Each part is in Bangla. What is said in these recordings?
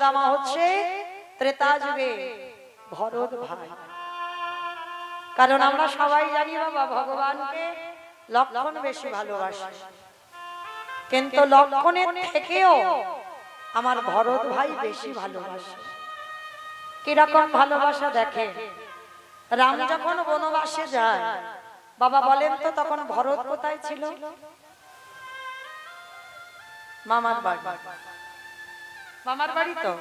সুদামা হচ্ছে ত্রেতা যুগে ভরত ভাই। কারণ আমরা সবাই জানি বাবা ভগবানকে লক্ষণ বেশি ভালোবাসে, কিন্তু লক্ষণের থেকেও আমার ভরত ভাই বেশি ভালোবাসে। কিরকম ভালোবাসা দেখে, রাম যখন বনবাসে যায়, বাবা বলেন তো তখন ভরত কোথায় ছিল? মামার বাড়ি। মামার বাড়ি তো,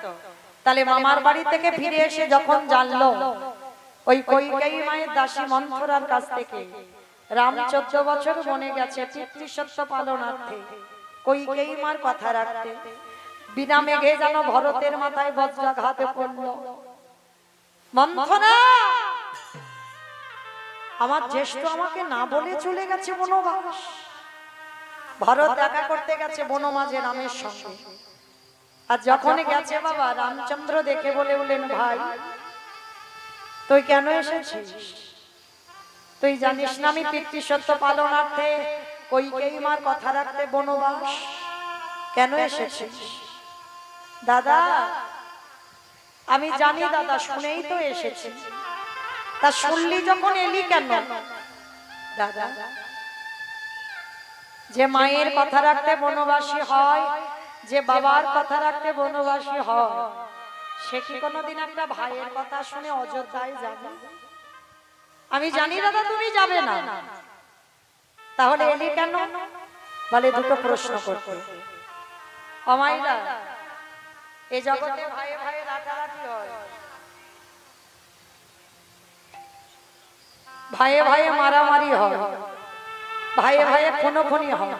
তাহলে মামার বাড়ি থেকে ফিরে এসে যখন জানলো ওই কইকেয়ী মায়ের দাসী মন্থরার কাছ থেকে রাম 14 বছর বনে গেছে পিতৃসত্য পালনার্থে, কইকেয়ী মার কথা রাখতে, বিনা মেঘে যেন ভরতের মাথায় বজ্রাঘাতে পড়লো। মন্থরা, আমার জ্যেষ্ঠ আমাকে না বলে চলে গেছে বনবাস, ভরত দেখা করতে গেছে বনমাঝে রামের সঙ্গে। আর যখন গেছে বাবা রামচন্দ্র দেখে বললেন, ভাই তুই কেন এসেছিস? তুই জানিস না আমি পিতৃসত্য পালনার্থে কইকেয়ী মার কথা রাখতে বনবাস কেন এসেছিস? দাদা আমি জানি দাদা, শুনেই তো এসেছি। তা শুনলি যখন এলি কেন? দাদা যে মায়ের কথা রাখতে বনবাসী হয়, যে বাবার কথা রাখতে বনবাসী হয়, সে কি কোনোদিন একটা ভাইয়ের কথা শুনে অযোধ্যায় যাবে? আমি জানি দাদা তুমি যাবে না, তাহলে এলি কেন? বলে দুটো প্রশ্ন করতে। অমাইরা, এই জগতে ভাইয়ে ভাইয়ে রাগারাগি হয়, ভাইয়ে ভাইয়ে মারামারি হয়, ভাইয়ে ভাইয়ে খুনোখুনি হয়,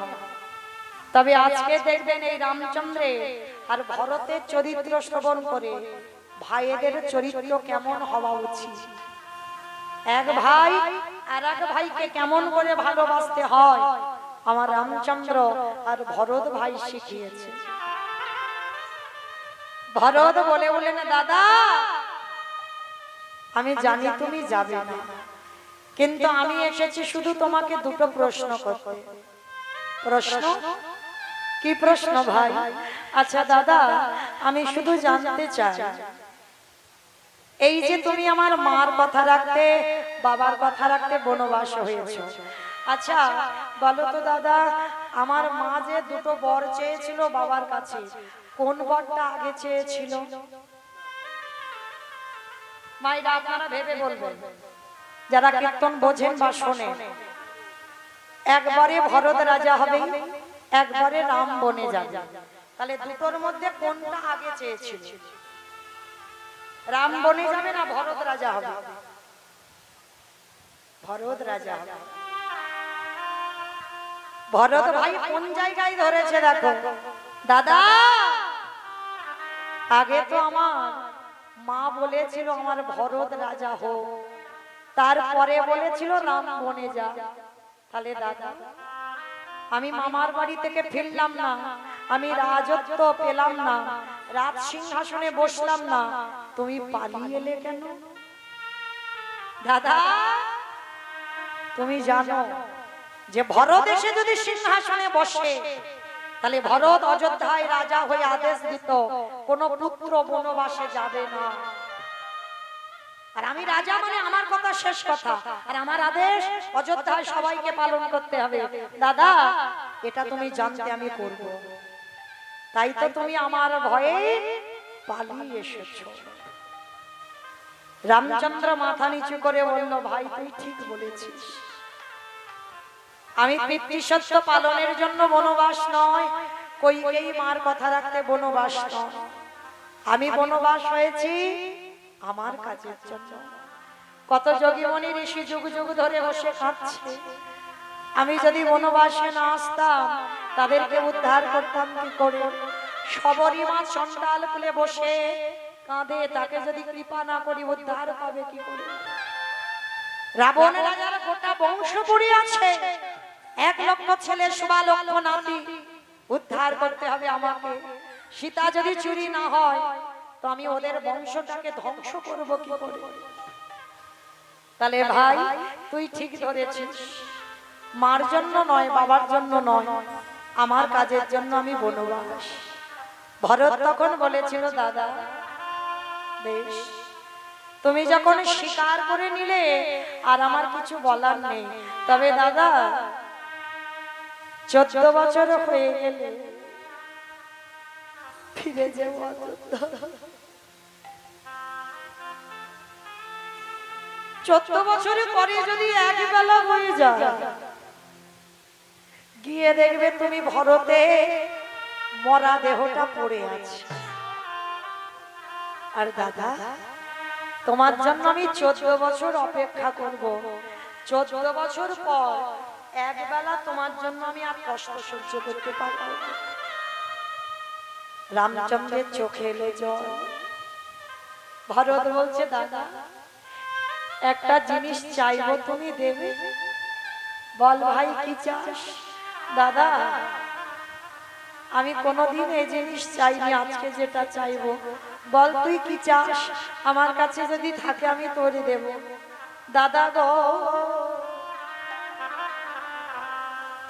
তবে আজকে দেখবেন এই রামচন্দ্রে আর ভরতের চরিত্র শ্রবণ করে ভাইয়েদের চরিত্র কেমন হওয়া উচিত, এক ভাই আর এক ভাইকে কেমন করে ভালোবাসতে হয়, আমার রামচন্দ্র আর ভরত ভাই শিখিয়েছে। ভরত বলে না, দাদা আমি জানি তুমি যাবে না, কিন্তু আমি এসেছি শুধু তোমাকে দুটো প্রশ্ন করতে। প্রশ্ন? কি প্রশ্ন ভাই? আচ্ছা দাদা আমি শুধু জানতে চাই, এই যে তুমি আমার মার কথা রাখতে বাবার কথা রাখতে বনবাস হয়েছো, আচ্ছা বলো তো দাদা, আমার মা যে দুটো বর চেয়েছিল বাবার কাছে, কোন বরটা আগে চেয়েছিল? মায়েরা আপনারা ভেবে বলবেন, যারা কীর্তন বোঝেন বা শোনেন। একবারে ভরত রাজা হবে, একবারে রাম বনে যাবে, তাহলে দুটোর মধ্যে কোনটা আগে চেয়েছিল? রাম বনে যাবে না ভরত রাজা হবে? ভরত রাজা হবে। ভরত ভাই কোন জায়গায় ধরেছে দেখো, দাদা আগে তো আমার মা বলেছিল আমার ভরত রাজা হোক, তারপরে বলেছিল রাম বনে যা। তাহলে দাদা আমি মামার বাড়ি থেকে ফিরলাম না, আমি রাজত্ব পেলাম না, রাজ সিংহাসনে বসলাম না, তুমি পালিয়ে এলে কেন? দাদা তুমি জানো যে ভরত এসে যদি সিংহাসনে বসে, তাহলে ভরত অযোধ্যায় রাজা হয়ে আদেশ দিত কোন পুত্র বনবাসে যাবে না। আর আমি রাজা মানে আমার কথা শেষ কথা, আর আমার আদেশ অযোধ্যায় সবাইকে পালন করতে হবে। দাদা এটা তুমি জানতে আমি করব, তাই তো তুমি আমার ভয়ে পালিয়ে এসেছো। রামচন্দ্র মাথা নিচু করে বলল, ভাই তুই ঠিক বলেছিস, আমি পিতৃসত্য পালনের জন্য বনবাস নয়, কইকেয়ী মার কথা রাখতে বনবাস নয়, আমি বনবাস হয়েছি আমার কাজের জন্য। কত যোগী মুনি ঋষি যুগ যুগ ধরে বসে কাঁদছে, আমি যদি বনবাসে না আসতাম তাদেরকে উদ্ধার করতাম কি করে? সবরী মা চণ্ডাল কুলে বসে কাঁদে, তাকে যদি কৃপা না করি উদ্ধার পাবে কি করে? রাবণ রাজার গোটা বংশ পড়ে আছে, 1 লক্ষ ছেলে 1.25 লক্ষ নাতি, উদ্ধার করতে হবে আমাকে। সীতা যদি চুরি না হয় তো আমি ওদের বংশটাকে ধ্বংস করব কি করে? তাহলে ভাই তুই ঠিক ধরেছিস, মার জন্য নয়, বাবার জন্য নয়, আমার কাজের জন্য আমি বনবাস। ভরত তখন বলেছিল, দাদা বেশ, তুমি যখন স্বীকার করে নিলে আর আমার কিছু বলার নেই, তবে দাদা 14 বছর হয়ে গেলে ফিরে যাব। 14 বছরের পরে যদি এক বেলা হয়ে যায়, গিয়ে দেখবে তুমি ভরতে মরা দেহটা পড়ে আছে। আর দাদা তোমার জন্য আমি 14 বছর অপেক্ষা করব। 14 বছর পর এক বেলা তোমার জন্য আমি আর কষ্ট সহ্য করতে পারবো না। রামচন্দ্রের চোখে এলো জল। ভরত বলছে, দাদা একটা জিনিস চাইবো, তুমি দেবে? বল ভাই কি চাস? দাদা আমি কোনোদিন এই জিনিস চাইনি, আজকে যেটা চাইবো। বল তুই কি চাস? আমার কাছে যদি থাকে আমি তোরে দেব। দাদা গো,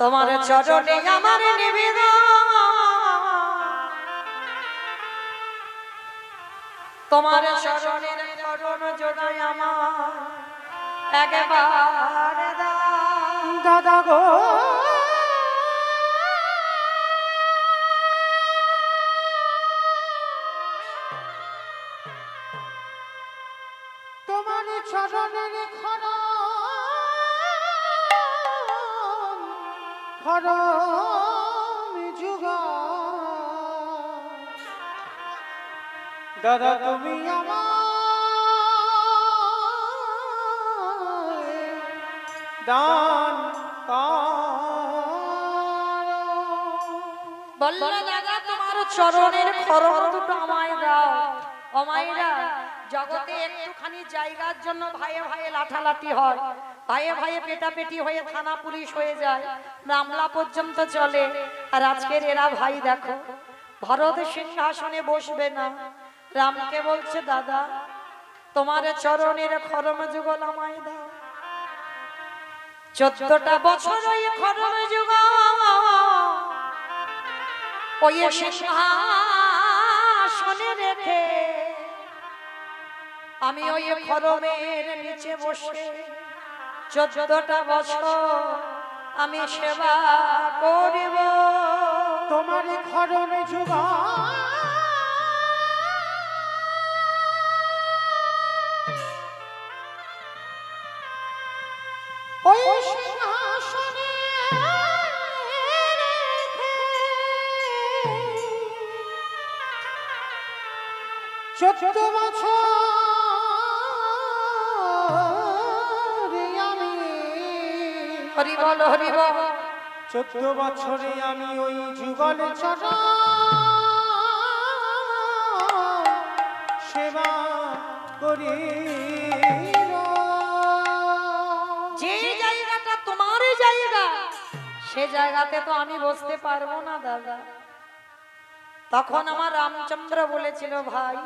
তোমার চরণে আমার নিবেদন, তোমার চরণের চরণ জোড়াই আমার একবার দাদা গো। তোমার চরণের খরম যুগা দাদা তুমি আমার দান বললো, দাদা তোমার চরণের খরম দুটো আমায় দাও। ও মায়েরা, জগতে একটুখানি জায়গার জন্য ভাইয়ে ভাইয়ে লাঠালাঠি হয়, ভাইয়ে ভাইয়ে পেটাপেটি হয়ে থানা পুলিশ হয়ে যায়, মামলা পর্যন্ত চলে। আর আজকের এরা ভাই দেখো, ভরত সিংহাসনে বসবে না, রামকে বলছে, দাদা তোমার চরণের খরম যুগল আমায় দাও। 14টা বছর ওই খরম যুগ ওই সিংহাসনে রেখে আমি ওই খরমের নিচে বসে 14টা বছর আমি সেবা করিব। তোমার খরম যুগা ওই সিংহাসনে রেখে 14 বছর আমি হরি বল হরি বল। 14 বছরে আমি ওই যুগল চরণ সেবা করি। যে জায়গাটা তোমার জায়গা, সে জায়গাতে তো আমি বসতে পারবো না দাদা। তখন আমার রামচন্দ্র বলেছিল, ভাই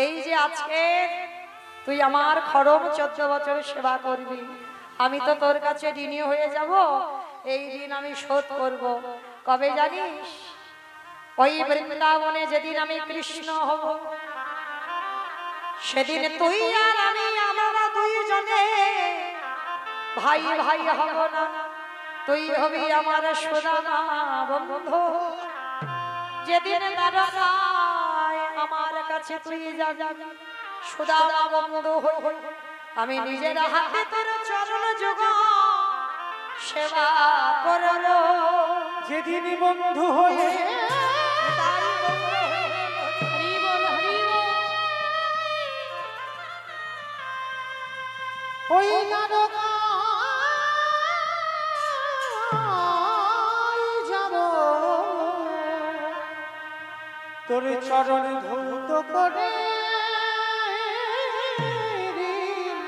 এই যে আজকে তুই আমার খরম 14 বছর সেবা করবি, আমি তো তোর কাছে ঋণী হয়ে যাব। এই ঋণ আমি শোধ করব। কবে জানিস? ওই বৃন্দাবনে যেদিন আমি কৃষ্ণ হব, সেদিন তুই আর আমি আমরা দুইজনে ভাই ভাই হব না। তুই হবি আমার সুদামা বন্ধু। যেদিন দাঁড়ায় আমার কাছে তুই যাবি সুদামা বন্ধু হই, আমি নিজের হাতে তোর চরণ যুগ সেবা করব। যেদিন বন্ধু হয়ে হরি বল হরি বল। ওই নরকায় যাব, তোর চরণ ধৌত করে ঋণ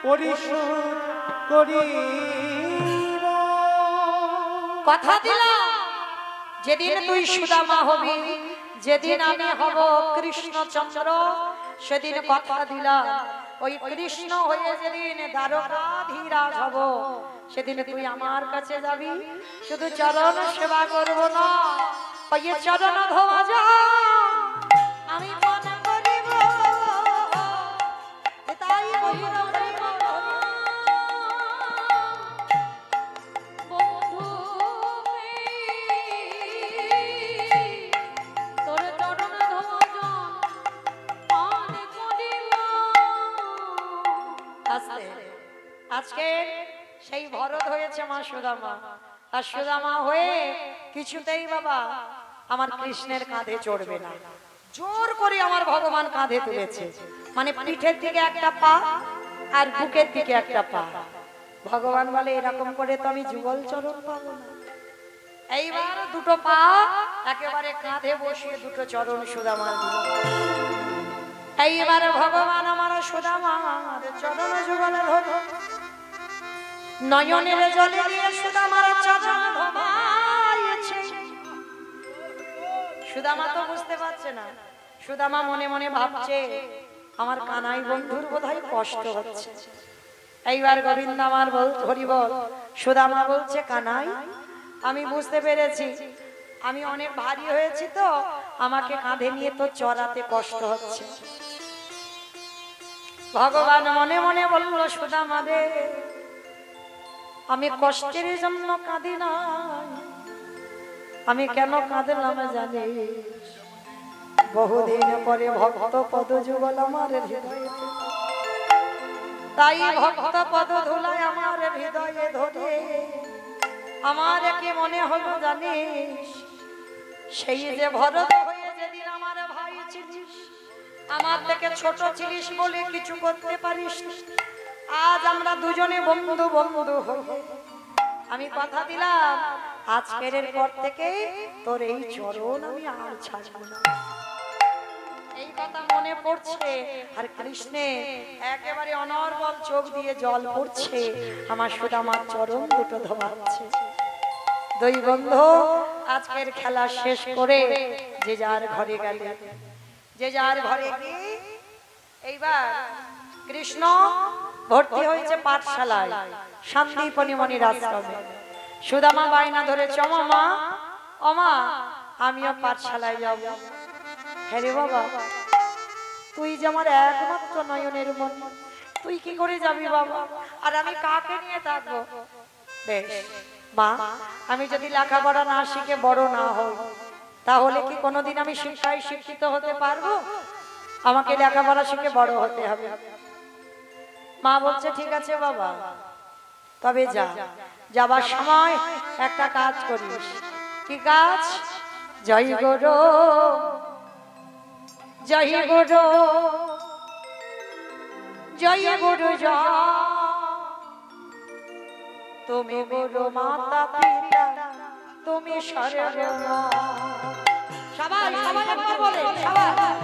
পরিশোধ করিব। কথা দিলাম, যেদিন তুই সুদামা হবি, যেদিন আমি হব কৃষ্ণচন্দ্র, সেদিন কথা দিলাম ওই কৃষ্ণ হয়ে যেদিন দ্বারকাধীরাজ হব, সেদিন তুই আমার কাছে যাবি। শুধু চরণ সেবা করব না, পায়ে চরণ ধোয়া যা আমি মনে করিব তাই বহির করিব আজকে সেই ভরত হয়েছে মা সুদামা আর সুদামা হয়ে কিছুতেই বাবা আমার কৃষ্ণের কাঁধে চড়বে না জোর করে আমার ভগবান কাঁধে তুলেছে মানে পিঠের দিকে একটা পা আর বুকের দিকে একটা পা ভগবান বলে এরকম করে তো আমি যুগল চরণ পাবো না এইবার দুটো পা একেবারে কাঁধে বসিয়ে দুটো চরণ সুদামার দিল এইবারে ভগবান আমার সুদামার চরণ যুগলে ধরে নয়নের জলে দিয়ে সুদামার চরণ ধোমাইছে সুদামা তো বুঝতে পারছে না সুদামা মনে মনে ভাবছে আমার কানাই বন্ধুর বোধহয় কষ্ট হচ্ছে এইবার গোবিন্দ আমার হরি বল সুদামা বলছে কানাই আমি বুঝতে পেরেছি আমি অনেক ভারী হয়েছি তো আমাকে কাঁধে নিয়ে তো চড়াতে কষ্ট হচ্ছে ভগবান মনে মনে বলল সুদামা রে আমি কষ্টের জন্য কাঁদি না আমি কেন কাঁদলাম জানিস বহুদিন পরে ভক্ত পদ যুগল আমার হৃদয়ে তাই ভক্ত পদ ধুলায় আমার হৃদয়ে ধরে আমার কি মনে হলো জানিস সেই যে ভরত হয়ে যেদিন আমার ভাই ছিলিস আমার থেকে ছোট ছিলিস বলে কিছু করতে পারিস আজ আমরা দুজনে বন্ধু বন্ধু হয়ে আমি কথা দিলাম আজকের পর থেকে তোর এই চরণ আমি আর ছাড়ব না এই কথা মনে পড়ছে আর কৃষ্ণে একেবারে অনর্গল চোখ দিয়ে জল পড়ছে আমার সুদামার চরণ দুটো ধোয়াচ্ছে দুই বন্ধু আজকের খেলা শেষ করে যে যার ঘরে গেলে যে যার ঘরে গিয়ে এইবার কৃষ্ণ ভর্তি হয়েছে পাঠশালায় শান্তিপনিমণির আশ্রমে সুদামা বায়না ধরেছে মা অমা আমিও পাঠশালায় যাব হ্যাঁ রে বাবা তুই যে আমার একমাত্র নয়নের মন তুই কি করে যাবি বাবা আর আমি কাকে নিয়ে থাকবো বেশ মা আমি যদি লেখাপড়া না শিখে বড় না হই তাহলে কি কোনোদিন আমি শিক্ষায় শিক্ষিত হতে পারবো আমাকে লেখাপড়া শিখে বড় হতে হবে মা বলছে ঠিক আছে বাবা তবে যা যাবার সময় একটা কাজ করিস কি কাজ জয় গুরু জয় গুরু জয় গুরু জয় তুমি গুরু মাতা পিতা তুমি সর্বমা সবাই সবাই একবার বলে সবাই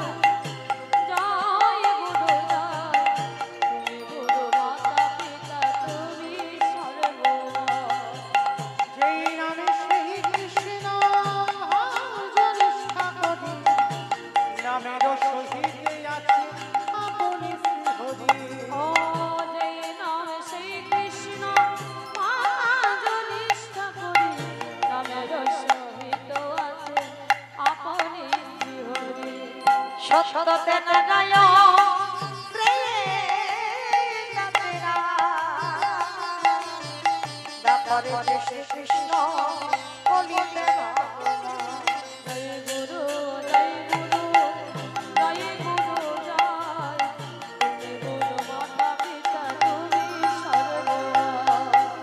সত্যতে নয় তারপরে শ্রী কৃষ্ণ বলিতে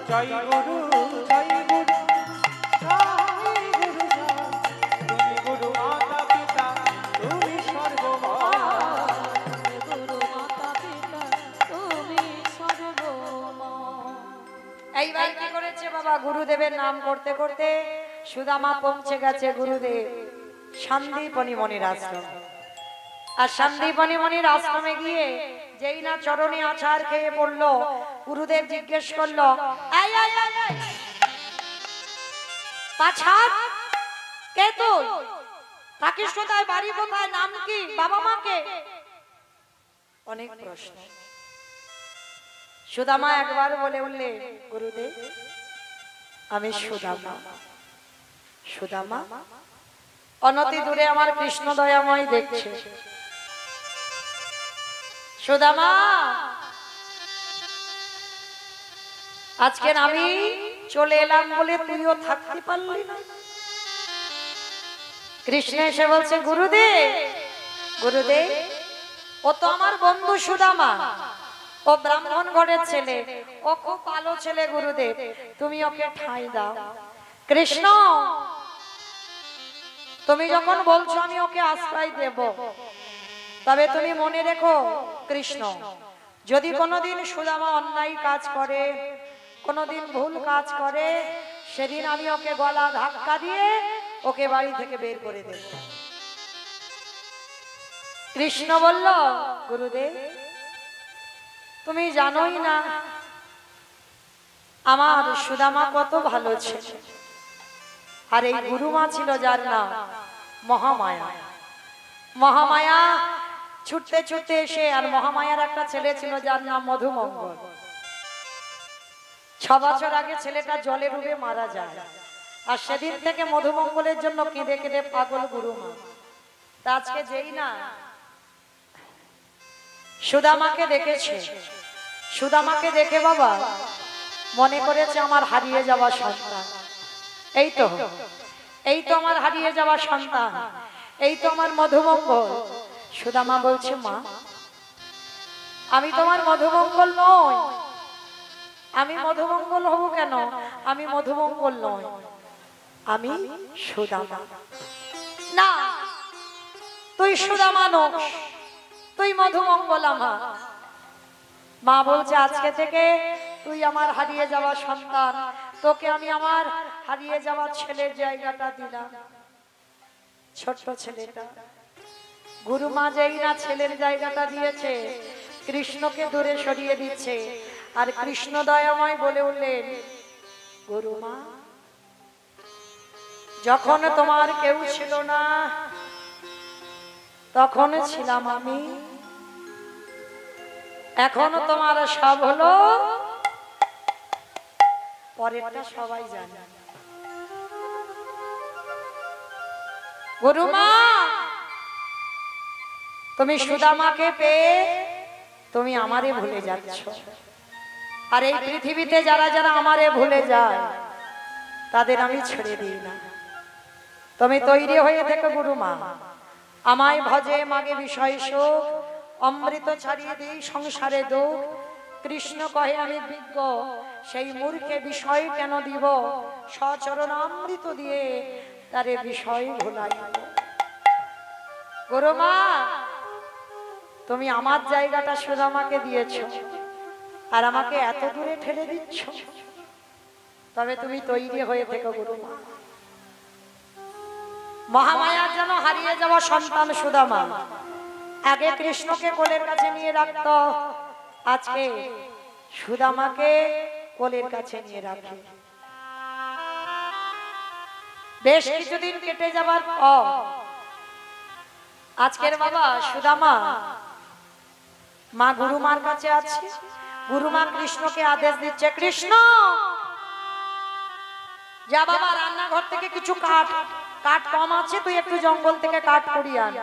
জয় গুরু জয় গুরু জয় গুরু তুমি গুরু মাতা পিতা তুমি সর্বমা গুরু মাতা পিতা তুমি সর্বমা এইবার কি করেছে বাবা গুরুদেবের নাম করতে করতে সুদামা পৌঁছে গেছে গুরুদেব শান্তিপনিমণির আশ্রম আর শান্তিপনিমণির আশ্রমে গিয়ে যেই না চরণে আছাড় খেয়ে পড়লো গুরুদেব জিজ্ঞেস করলো এই এই এই এই পাছাড় কে তুই থাকিস কোথায় বাড়ি কোথায় নাম কি বাবা মাকে অনেক প্রশ্ন সুদামা একবার বলে উঠলে গুরুদেব আমি সুদামা সুদামা অনতি দূরে আমার কৃষ্ণ দয়াময় দেখছে। সুদামা, আজকে আমি চলে এলাম বলে তুইও থাকতে পারলি না। কৃষ্ণ এসে বলছে, গুরুদেব, গুরুদেব, ও তো আমার বন্ধু সুদামা, ও ব্রাহ্মণ ঘরের ছেলে, ও খুব ভালো ছেলে, গুরুদেব তুমি ওকে ঠাঁই দাও। কৃষ্ণ, তুমি যখন বলছো আমি ওকে আশ্রয় দেব, তবে তুমি মনে রেখো কৃষ্ণ, যদি কোনোদিন সুদামা অন্যায় কাজ করে, কোনোদিন ভুল কাজ করে, সেদিন আমি ওকে গলা ধাক্কা দিয়ে ওকে বাড়ি থেকে বের করে দেব। কৃষ্ণ বলল, গুরুদেব তুমি জানোই না আমার সুদামা কত ভালো ছিল। আর এই গুরুমা ছিল যার নাম মহামায়া। মহামায়া ছুটতে ছুটতে এসে, আর মহামায়ার একটা ছেলে ছিল যার নাম মধুমঙ্গল। 6 বছর আগে ছেলেটা জলে ডুবে মারা যায়, আর সেদিন থেকে মধুমঙ্গলের জন্য কেঁদে কেঁদে পাগল গুরুমা। তা আজকে যেই না সুদামাকে দেখেছে, সুদামাকে দেখে বাবা মনে করেছে আমার হারিয়ে যাওয়া সন্তান, এই তো, এই তো আমার হারিয়ে যাওয়া সন্তান, এই তো আমার মধুমঙ্গল। সুদামা বলছে, মা আমি তোমার মধুমঙ্গল নই। আমি মধুমঙ্গল হব কেন? আমি মধুমঙ্গল নই, আমি সুদামা। না, তুই সুদামা নস, তুই মধুমঙ্গল আমার। মা বলছে, আজকে থেকে তুই আমার হারিয়ে যাওয়া সন্তান, তোকে আমি আমার হারিয়ে যাওয়া ছেলের জায়গাটা দিলাম। ছোট্ট ছেলেটা, গুরুমা যেই না ছেলের জায়গাটা দিয়েছে, কৃষ্ণকে দূরে সরিয়ে দিচ্ছে। আর কৃষ্ণ দয়াময় বলে উঠলেন, গুরুমা যখন তোমার কেউ ছিল না, তখন ছিলাম আমি। এখন তোমার সব হলো, পরেরটা সবাই জানে। গুরুমা, তুমি সুদামাকে পেয়ে তুমি আমারে ভুলে যাচ্ছ। আর এই পৃথিবীতে যারা যারা আমারে ভুলে যায়, তাদের আমি ছেড়ে দিই না। তুমি তৈরি হয়ে থেকো গুরুমা, আমায় ভজে মাগে বিষয় সুখ, অমৃত ছাড়িয়ে দিই সংসারে দুঃখ। কৃষ্ণ কহে আমি বিজ্ঞ, সেই মূর্খে বিষয় কেন দিব, সচরণ অমৃত দিয়ে তারে বিষয় ভুলাইব। গুরুমা, তুমি আমার জায়গাটা সুদামাকে দিয়েছো, আর আমাকে এত দূরে ঠেলে দিচ্ছ। তবে তুমি তৈরি হয়ে থেকো গুরুমা। মহামায়ার যেন হারিয়ে যাওয়া সন্তান সুদামা, আগে কৃষ্ণকে কোলের কাছে নিয়ে রাখত, আজকে সুদামাকে কোলের কাছে নিয়ে রাখে। বেশ কিছুদিন কেটে যাবার পর আজকের বাবা সুদামা মা গুরুমার কাছে আছে। গুরুমা কৃষ্ণকে আদেশ দিচ্ছে, কৃষ্ণ যা বাবা, রান্নাঘর থেকে কিছু কাঠ কম আছে, তুই একটু জঙ্গল থেকে কাঠ করিয়ে আন।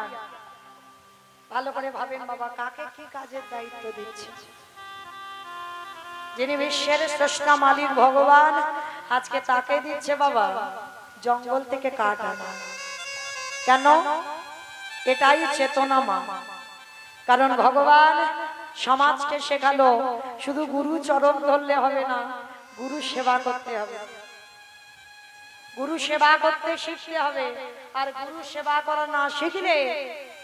ভালো করে ভাবেন বাবা, কাকে কি কাজের দায়িত্ব দিচ্ছে। যিনি বিশ্বের স্রষ্টা মালিক ভগবান, আজকে তাকে দিচ্ছে বাবা জঙ্গল থেকে কাঠ আনা। কেন? এটাই চেতনা মা। কারণ ভগবান সমাজকে শেখালো শুধু গুরু চরণ ধরলে হবে না, গুরু সেবা করতে হবে। গুরু সেবা করতে শিখতে হবে। আর গুরু সেবা করা না শিখলে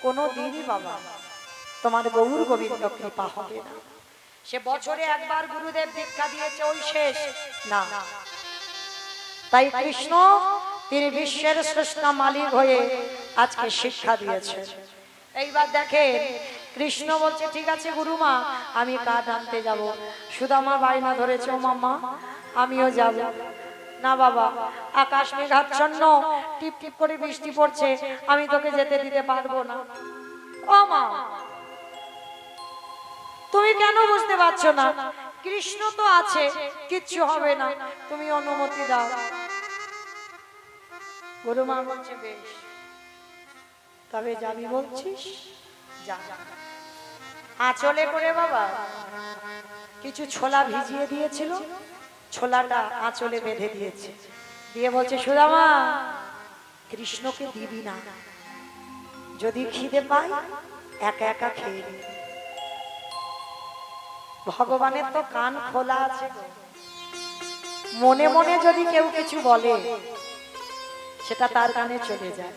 কোনো দিনই বাবা তোমার গৌর গোবিন্দ কৃপা হবে না। সে বছরে একবার গুরুদেব দীক্ষা দিয়েছে, ওই শেষ না। তাই কৃষ্ণ তিনি বিশ্বের স্রষ্টা মালিক হয়ে আজকে শিক্ষা দিয়েছে। এইবার দেখেন কৃষ্ণ বলছে, ঠিক আছে গুরুমা, আমি কাঠ আনতে যাব। সুদামা বায়না ধরেছে, ও মামা আমিও যাব। না বাবা, আকাশ মেঘাচ্ছন্ন, টিপ টিপ করে বৃষ্টি পড়ছে, আমি তোকে যেতে দিতে পারবো না। ও মা, তুমি কেন বুঝতে পারছো না? কৃষ্ণ তো আছে, কিচ্ছু হবে না, তুমি অনুমতি দাও। গুরুমা বলছে, বেশ তবে যাবি বলছিস যা। আঁচলে করে বাবা কিছু ছোলা ভিজিয়ে দিয়েছিল, ছোলাটা আঁচলে বেঁধে দিয়েছে, দিয়ে বলছে সুদামা কৃষ্ণকে দিবি না, যদি খিদে পাই একা একা খেয়ে নি। ভগবানের তো কান খোলা আছে, মনে মনে যদি কেউ কিছু বলে সেটা তার কানে চলে যায়।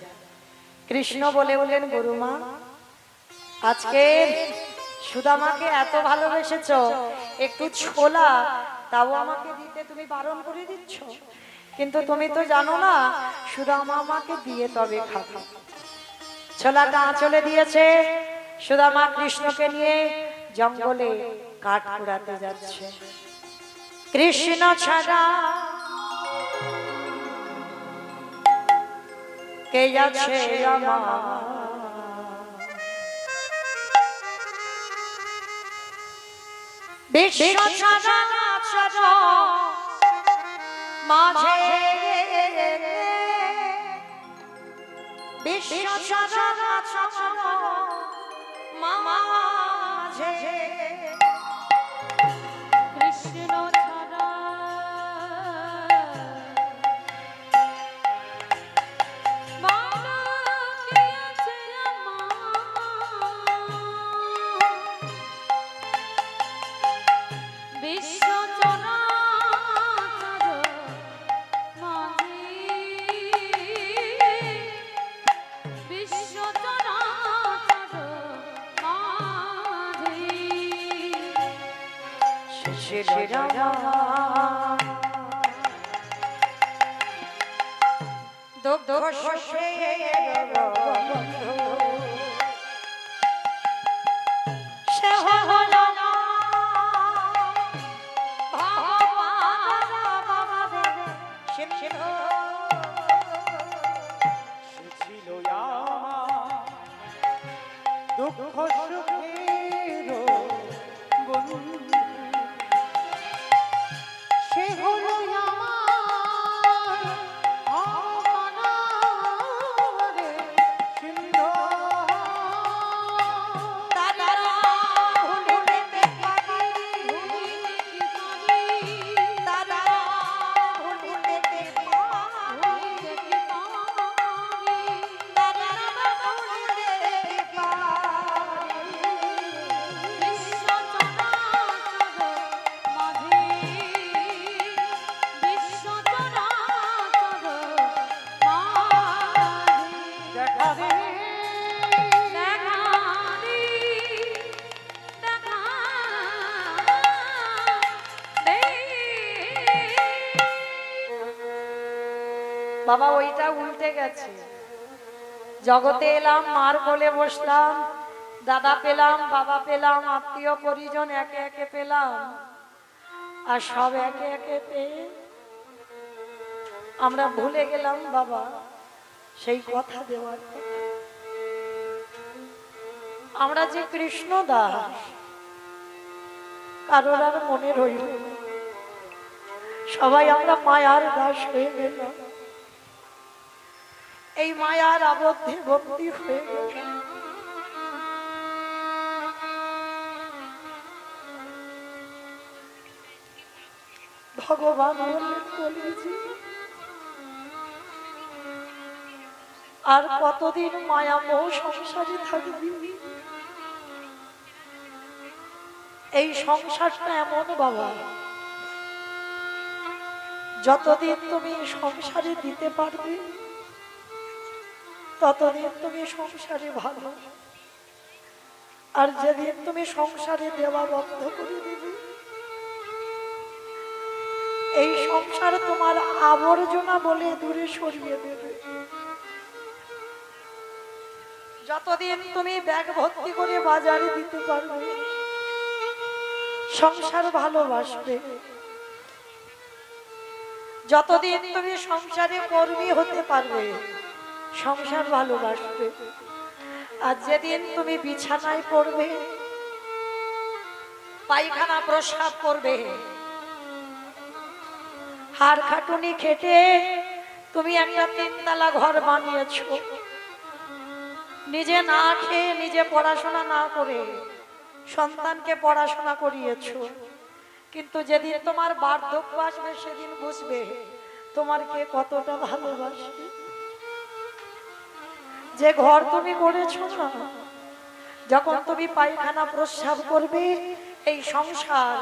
কৃষ্ণ বলে বলেন গুরুমা আজকে সুদামাকে এত ভালোবেসেছ, একটু ছোলা তাও আমাকে দিতে তুমি বারণ করে দিচ্ছ, কিন্তু তুমি তো জানো না সুদামা আমাকে দিয়ে তবে খাবে। ছোলাটা আঁচলে দিয়েছে, সুদামা কৃষ্ণকে নিয়ে জঙ্গলে কাঠ কুড়াতে যাচ্ছে। কৃষ্ণ ছাড়া কে আছে আমার, বিশ্ব চরাচর মাঝে, বিশ্ব চরাচর মাঝে কৃষ্ণ ছাড়া বলো কে আছে আমার, বিশ্ব চরাচর মাঝে, বিশ্ব চরাচর মাঝে দুগ্ধ শস্যে সে হলো সে ছিল আমার দুঃখ সুখের বন্ধু, সে হলো আমার অনারে সিন্ধু। দাদারা ভুলিতে পারি, দাদারা ভুলিতে পারি, দাদারা ভুলিতে পারি। বিশ্ব চরাচর মাঝে, বিশ্ব চরাচর মাঝে দেখা দে দেখা দি, দেখা দে। বাবা ওইটা উল্টে গেছে, জগতে এলাম মার কোলে বসলাম, দাদা পেলাম, বাবা পেলাম, আত্মীয় পরিজন একে একে পেলাম, আর সব একে একে পেয়ে আমরা ভুলে গেলাম বাবা সেই কথা দেওয়ার কথা। আমরা যে কৃষ্ণ দাস কারোর আর মনে রইল না, সবাই আমরা মায়ার দাস হয়ে গেলাম, এই মায়ার আবদ্ধে ভক্তি হয়ে গেলাম। ভগবান বললেন কলিজি আর কতদিন মায়া মোহ সংসারে থাকবি, এই সংসারটা এমন বাবা যতদিন তুমি সংসারে দিতে পারবে ততদিন তুমি সংসারে ভালো, আর যেদিন তুমি সংসারে দেওয়া বন্ধ করে দেবে এই সংসার তোমার আবর্জনা বলে দূরে সরিয়ে দেবে। যতদিন তুমি ব্যাগ ভর্তি করে বাজারে দিতে পারবে সংসার ভালোবাসবে, যতদিন তুমি সংসারে কর্মী হতে পারবে সংসার ভালোবাসবে, আর যেদিন তুমি বিছানায় পড়বে পায়খানা প্রস্রাব করবে, হাড় খাটুনি খেটে তুমি একটা 3 তলা ঘর বানিয়েছো, নিজে না খেয়ে নিজে পড়াশোনা না করে সন্তানকে পড়াশোনা করিয়েছো, কিন্তু যেদিন তোমার বার্ধক্য আসবে সেদিন বুঝবে তোমার কে কতটা ভালোবাসবে। যে ঘর তুমি করেছো না, যখন তুমি পায়খানা প্রস্রাব করবে এই সংসার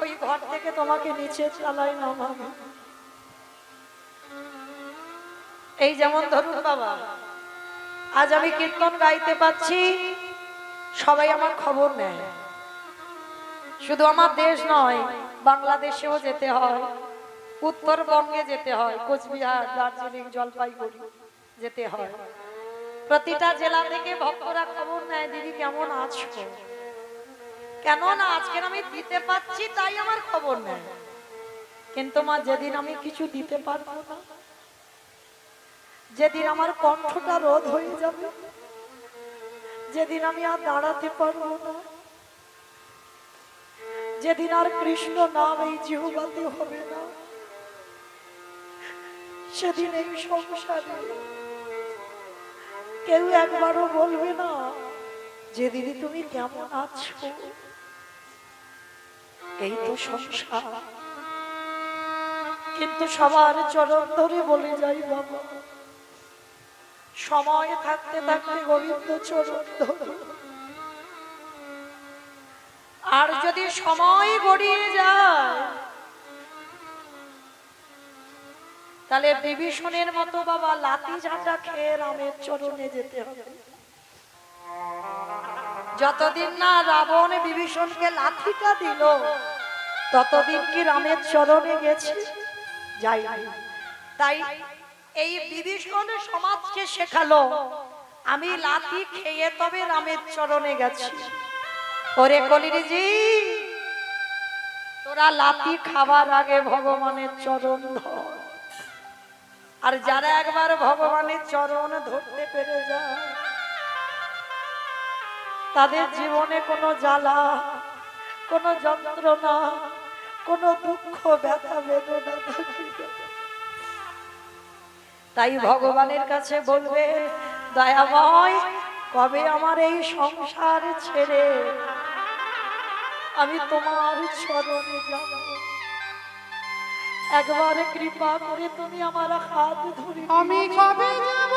ওই ঘর থেকে তোমাকে নিচে চালায় নামাবে। এই যেমন ধরুন বাবা, আজ আমি কীর্তন গাইতে পাচ্ছি, সবাই আমার খবর নেয়। শুধু আমার দেশ নয়, বাংলাদেশেও যেতে হয়, উত্তরবঙ্গে যেতে হয়, কোচবিহার, দার্জিলিং, জলপাইগুড়ি যেতে হয়। প্রতিটা জেলা থেকে ভক্তরা খবর নেয়, দিদি কেমন আছো। কেন না আজকে আমি দিতে পারছি তাই আমার খবর নেয়। কিন্তু মা, যেদিন আমি কিছু দিতে পারবো না, যেদিন আমার কণ্ঠটা রোধ হয়ে যাবে, যেদিন আমি আর দাঁড়াতে পারবো না, যেদিন আর কৃষ্ণ নাম এই জিহ্বাতে হবে না, সেদিন এই সংসারে কেউ একবারও বলবে না যে দিদি তুমি কেমন আছো। এই তো সংসার। কিন্তু সবার চরণ ধরে বলে যাই বাবা, সময় থাকতে থাকতে গোবিন্দ চরণ ধরে। আর যদি সময় গড়িয়ে যায় তাহলে বিভীষণের মতো বাবা লাঠি ঝাঁটা খেয়ে রামের চরণে যেতে হবে। যতদিন না রাবণ বিভীষণকে লাঠিটা দিল ততদিন কি রামের চরণে গেছে? যাই। তাই এই বিভীষণ সমাজকে শেখালো আমি লাঠি খেয়ে তবে রামের চরণে গেছি। ওরে কলিজি, তোরা লাঠি খাবার আগে ভগবানের চরণ ধর। আর যারা একবার ভগবানের চরণ ধরতে পেরে যায় তাদের জীবনে কোনো জ্বালা, কোনো যন্ত্রণা, কোনো দুঃখ, ব্যথা, বেদনা থাকে না। তাই ভগবানের কাছে বলবে, দয়াময় কবে আমার এই সংসার ছেড়ে আমি তোমার চরণে যাব। একবার কৃপা করে তুমি আমার হাত ধরে আমি কবে যাব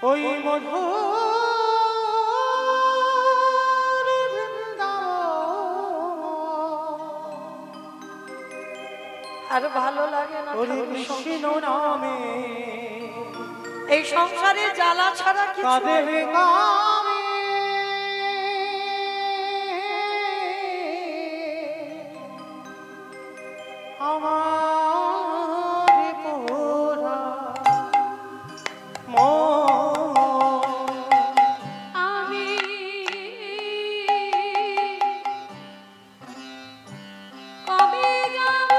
ওই মধুর বৃন্দাবন। আর ভালো লাগে না ওরে কৃষ্ণ নামে এই সংসারে জ্বালা ছাড়া কিছু কাদের কামে আমার পোড়া মন। আমি কবে যাব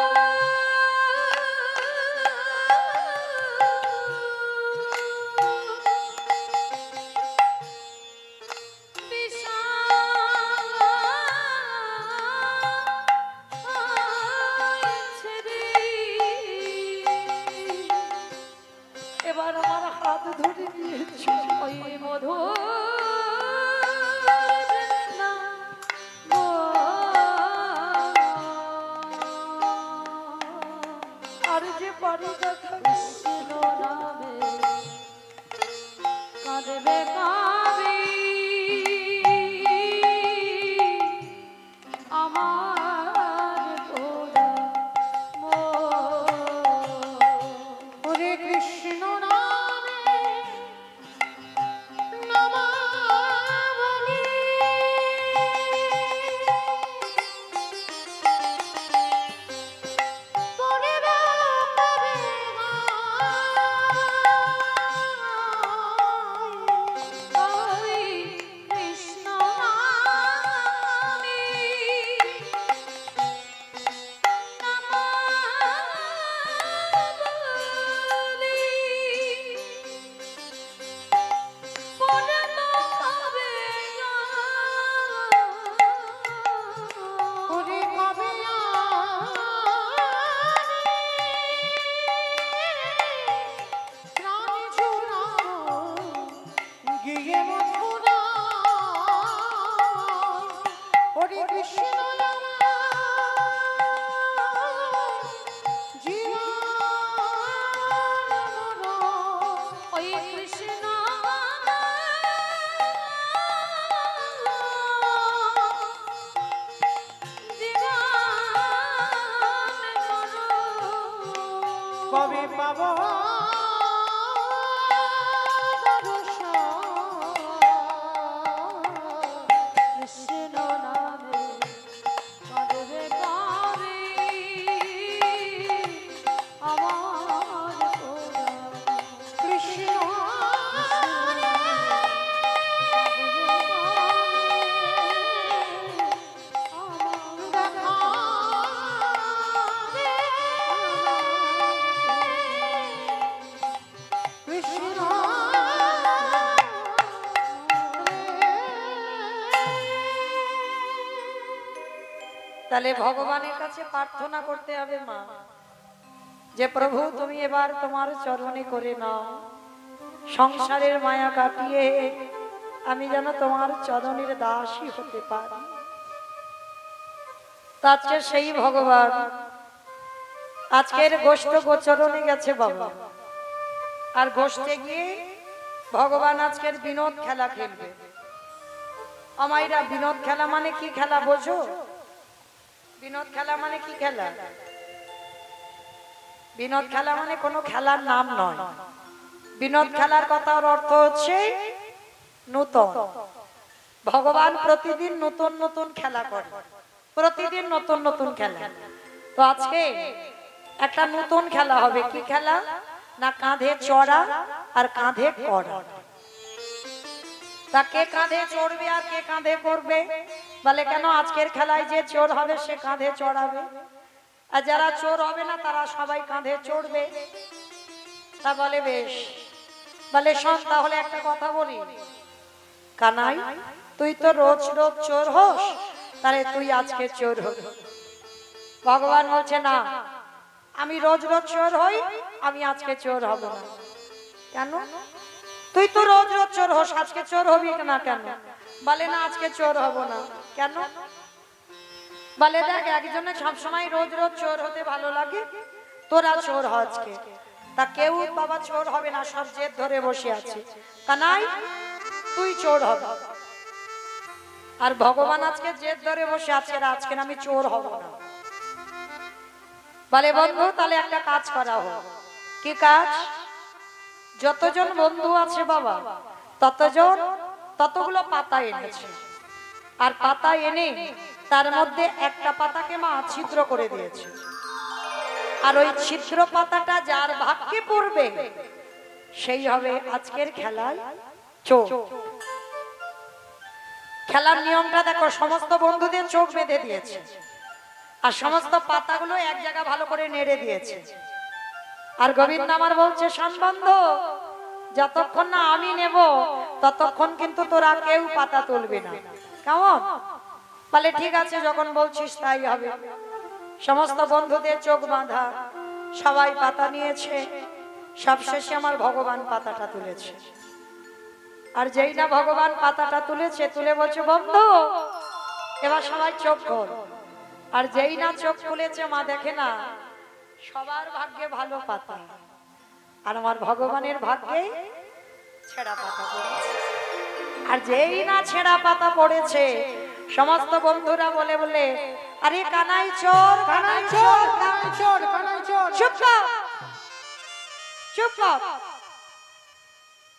মথুরা হরে কৃষ্ণ কবে পাবো কৃষ্ণ নামে কাঁদবে তারে আমার কৃষ্ণ তাহলে ভগবানের কাছে প্রার্থনা করতে হবে মা, যে প্রভু তুমি এবার তোমার চরণে করে নাও, সংসারের মায়া কাটিয়ে আমি যেন তোমার চরণের দাসী হতে পারি। আজকে সেই ভগবান আজকের গোষ্ঠ গোচরণে গেছে বাবা, আর গোষ্ঠে গিয়ে ভগবান আজকের বিনোদ খেলা খেলবে। আমাইরা বিনোদ খেলা মানে কি খেলা বোঝো? বিনোদ খেলা মানে কি খেলা? বিনোদ খেলা মানে কোনো খেলার নাম নয়। বিনোদ খেলার কথার অর্থ হচ্ছে নূতন। ভগবান প্রতিদিন নতুন নতুন খেলা করে, প্রতিদিন নতুন নতুন খেলা। তো আজকে একটা নতুন খেলা হবে। কি খেলা? না কাঁধে চড়া আর কাঁধে করা। তা কে কাঁধে চড়বে আর কে কাঁধে করবে? বলে কেন আজকের খেলায় যে চোর হবে সে কাঁধে চড়াবে, আর যারা চোর হবে না তারা সবাই কাঁধে চড়বে। তা বলে বেশ। বলে শোন তাহলে একটা কথা বলি, কানাই তুই তো রোজ রোজ চোর হোস, তাহলে তুই আজকে চোর হবি। ভগবান বলছে না, আমি রোজ রোজ চোর হই, আমি আজকে চোর হব না। কেন? তুই তো রোজ রোজ চোর হোস, আজকে চোর হবি না কেন? বলে না আজকে চোর হব না। কেন? বলে দেখ একজনে সবসময় রোজ রোজ চোর হতে ভালো লাগে, তোরা চোর হ আজকে। তা কেউ বাবা চোর হবে না, সব জেদ ধরে বসে আছে। কানাই তুই চোর হবে। আর ভগবান আজকে জেদ ধরে বসে আছে, আজকে আমি চোর হব না। বলে বন্ধু তাহলে একটা কাজ করা হোক। কি কাজ? যতজন বন্ধু আছে বাবা ততগুলো পাতা এনেছে, আর পাতা এনে তার মধ্যে একটা পাতাকে মা ছিদ্র করে দিয়েছে। আর ওই ছিদ্র পাতাটা যার ভাগ্যে পড়বে সেই হবে আজকের খেলায় চোর। খেলার নিয়মটা দেখো, সমস্ত বন্ধুদের চোখ বেঁধে দিয়েছে, আর সমস্ত পাতাগুলো এক জায়গা ভালো করে নেড়ে দিয়েছে। আর গোবিন্দ আমার বলছে সম্বন্ধ যতক্ষণ না আমি নেব ততক্ষণ কিন্তু তোরা কেউ পাতা তুলবি না। কেমন? বলে ঠিক আছে, যখন বলছিস তাই হবে। সমস্ত বন্ধুদের চোখ বাঁধা, সবাই পাতা নিয়েছে। সবশেষে আমার ভগবান পাতাটা তুলেছে। আর যেই না ভগবান পাতাটা তুলেছে, তুলে বলছে বন্ধু এবার সবাই চোখ খোল। আর যেই না চোখ খুলেছে মা দেখে না সবার ভাগ্যে ভালো পাতা, আর আমার ভগবানের ভাগ্যে ছেঁড়া পাতা পড়েছে। আর যেই না ছেঁড়া পাতা পড়েছে সমস্ত বন্ধুরা বলে বলে আরে কানাই চোর, কানাই চোর, কানাই চোর, কানাই চোর। চুপ কর, চুপ কর।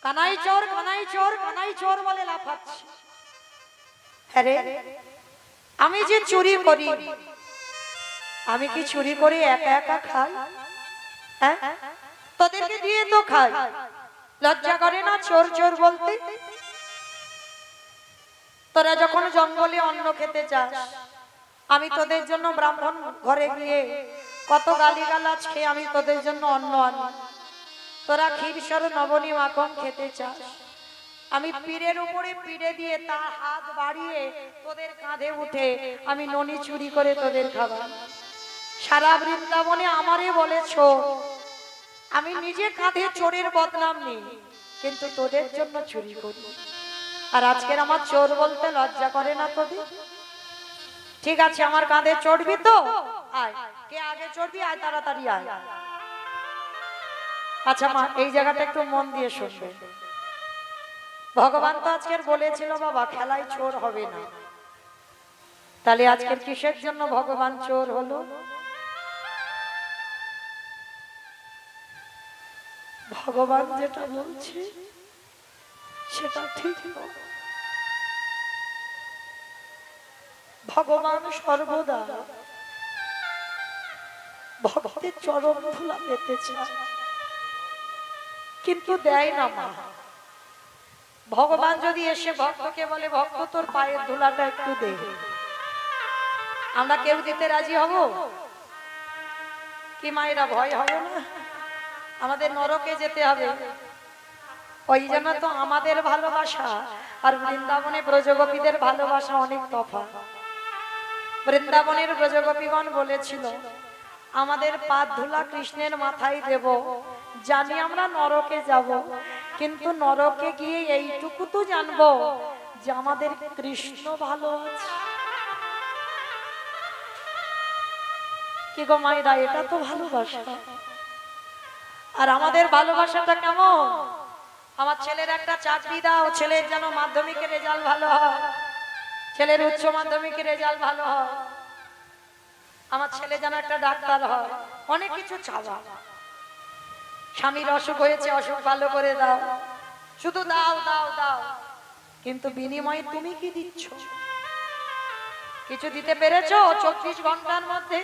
কানাই চোর, কানাই চোর, কানাই চোর বলে লাফাচ্ছে। আরে আমি যে চুরি করি, আমি কি চুরি করে একা একা খাই? হ্যাঁ, তোদেরকে দিয়ে তো খাই। লজ্জা করে না চোর চোর বলতে? তোরা যখন জঙ্গলে অন্ন খেতে চাস, আমি তোদের জন্য ব্রাহ্মণ ঘরে গিয়ে কত গালিগালাজ খেয়ে আমি তোদের জন্য অন্ন আনি। তোরা ক্ষীরসর নবনী মাখন খেতে চাস, আমি পীরের উপরে পিড়ে দিয়ে তার হাত বাড়িয়ে তোদের কাঁধে উঠে আমি ননি চুরি করে তোদের খাবার। সারা বৃন্দাবনে আমারে বলে চোর, আমি নিজে কাঁধে চোরের বদনাম নেই, কিন্তু তোদের জন্য চুরি করি। আর আজকের আমার চোর বলতে লজ্জা করে না তোদের? ঠিক আছে, আমার কাঁধে চড়বি তো? আয়, কে আগে চড়বি? আয়, তাড়াতাড়ি আয়। আচ্ছা মা, এই জায়গাটা একটু মন দিয়ে শুনবে। ভগবান তো আজকের বলেছিল বাবা খেলায় চোর হবে না, তাহলে আজকের কিসের জন্য ভগবান চোর হলো? ভগবান যেটা বলছে সেটা ঠিক নয়। ভগবান সর্বদা ভক্তের চরণ ধুলা পেতে চায়, কিন্তু দেয় না মা। ভগবান যদি এসে ভক্তকে বলে ভক্ত তোর পায়ের ধুলাটা একটু দে, আমরা কেউ দিতে রাজি হব কি? মায়েরা ভয় হবে না? আমাদের নরকে যেতে হবে। ওই জন্য তো আমাদের ভালোবাসা আর বৃন্দাবনে ব্রজগোপীদের ভালোবাসা অনেক তফাৎ। বৃন্দাবনের ব্রজগোপীগণ বলেছিল আমাদের পা ধুলা কৃষ্ণের মাথায় দেব, জানি আমরা নরকে যাব, কিন্তু নরকে গিয়ে এইটুকু তো জানবো যে আমাদের কৃষ্ণ ভালো আছে। কি গো মায়েরা, এটা তো ভালোবাসা। আর আমাদের ভালোবাসাটা কেমন? আমার ছেলের একটা চাকরি দাও, ছেলের যেন মাধ্যমিকের রেজাল্ট ভালো হয়, ছেলের উচ্চ মাধ্যমিকের রেজাল্ট ভালো হয়, আমার ছেলে যেন একটা ডাক্তার হয়, অনেক কিছু চাওয়া। স্বামীর অসুখ হয়েছে, অসুখ ভালো করে দাও, শুধু দাও দাও দাও। কিন্তু বিনিময়ে তুমি কি দিচ্ছ? কিছু দিতে পেরেছো? 24 ঘন্টার মধ্যে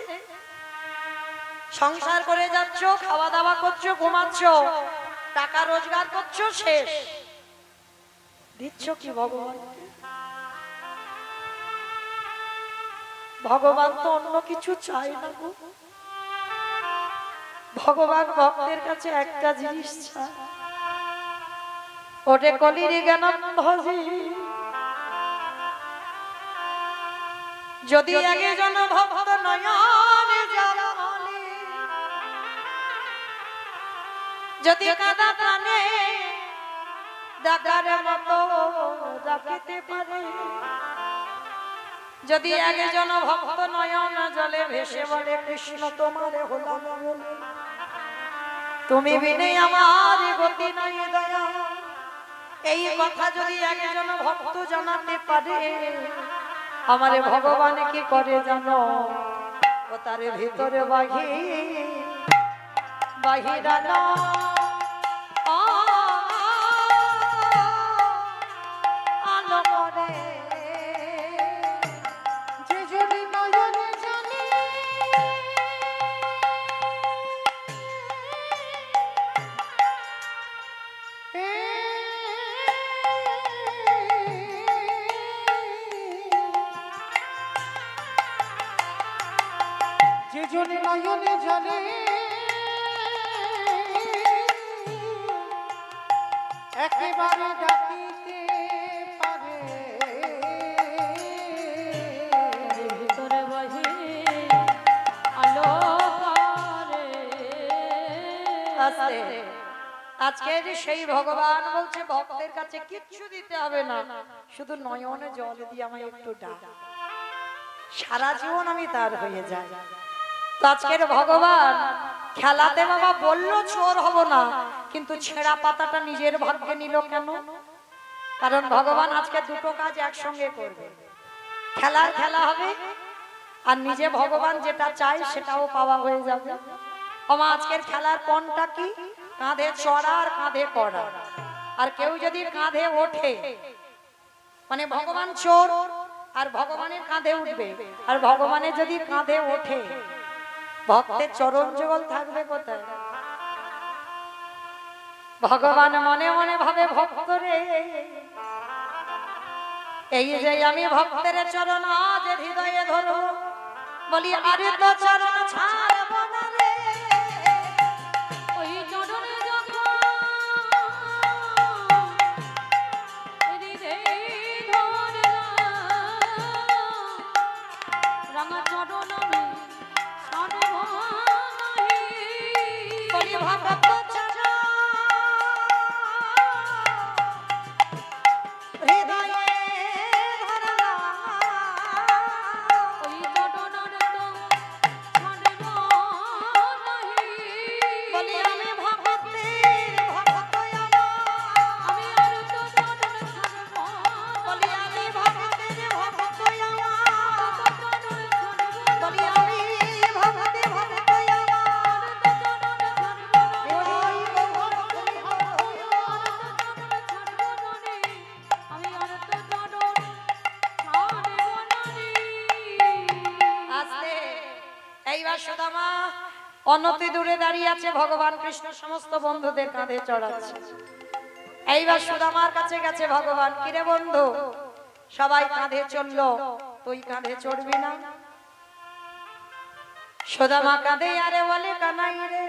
সংসার করে যাচ্ছ, খাওয়া দাওয়া করছো, ঘুমাচ্ছ, টাকা রোজগার করছো, শেষ। দিচ্ছ কি ভগবান? ভগবান তো অন্য কিছু চায় না গো। ভগবান ভক্তের কাছে একটা জিনিস চায়, ওটে কলির জ্ঞান ভজি। যদি একজন ভক্ত নয়নে জলে, যদি কাদা প্রাণে ডাকার মতো ডাকিতে পারে, যদি একজন ভক্ত নয়ন জলে ভেসে বলে কৃষ্ণ তোমারে হলাম বলে, তুমি বিনে আমার গতি নাই দয়া, এই কথা যদি একজন ভক্ত জানাতে পারে, আমারে ভগবান কি করে জানো? ও তার ভিতরে বাহিরা না আলো করে। যে যদি নয়নে জানে যে জনে নয়নে জানে একেবারে ডাকিতে পারে, ভিতরে বহি আলো করে। আজকে যে সেই ভগবান বলছে ভক্তের কাছে কিচ্ছু দিতে হবে না, শুধু নয়নে জল দিয়ে আমায় একটু ডাক, সারা জীবন আমি তার হয়ে যাই। তো আজকের ভগবান খেলাতে বাবা বললো চোর হব না, কিন্তু ছেঁড়া পাতাটা নিজের ভাগ্যে নিল কেন? কারণ ভগবান আজকে দুটো কাজ একসঙ্গে করবে, খেলা হবে আর নিজে ভগবান যেটা চায় সেটাও পাওয়া হয়ে যাবে। আমার আজকের খেলার পণটা কি? কাঁধে চড়া আর কাঁধে কড়া। আর কেউ যদি কাঁধে ওঠে মানে ভগবান চোর আর ভগবানের কাঁধে উঠবে, আর ভগবানের যদি কাঁধে ওঠে ভক্তের চরণ যুগল থাকবে কোথায়? ভগবান মনে মনে ভাবে ভক্ত রে, এই যে আমি ভক্তের চরণ আজ হৃদয়ে ধরো, বলি আরে তো চরণ ছাড়ব না রে। ওই চরণে যখন হৃদয়ে ধরলাম, রাঙা চরণ আমি ছাড়ব নাহি। বলি ভক্ত চরণ হৃদয়ে এইবার সুদামা অনতি দূরে দাঁড়িয়ে আছে, ভগবান কৃষ্ণ সমস্ত বন্ধুদের কাঁধে চড়াচ্ছে। এইবার সুদামার কাছে গেছে ভগবান, কিরে বন্ধু, সবাই কাঁধে চললো, তুই কাঁধে চড়বি না? সুদামা কাঁধে আরে বলে কানাই রে,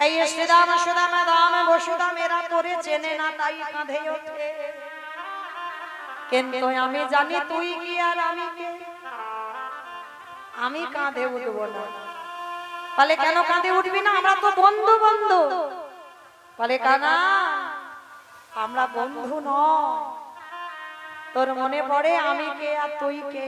এই শ্রীরাম সুদামা রাম বসুদা মেরা তোরে চেনে না, তাই কাঁধে ওঠে। কিন্তু আমি জানি তুই কি আর আমি কে, আমি কাঁধে উঠবো না। বলে কেন কাঁধে উঠবি না? আমরা তো বন্ধু বন্ধু। বলে কানা, আমরা বন্ধু নয়। তোর মনে পড়ে আমি কে আর তুই কে?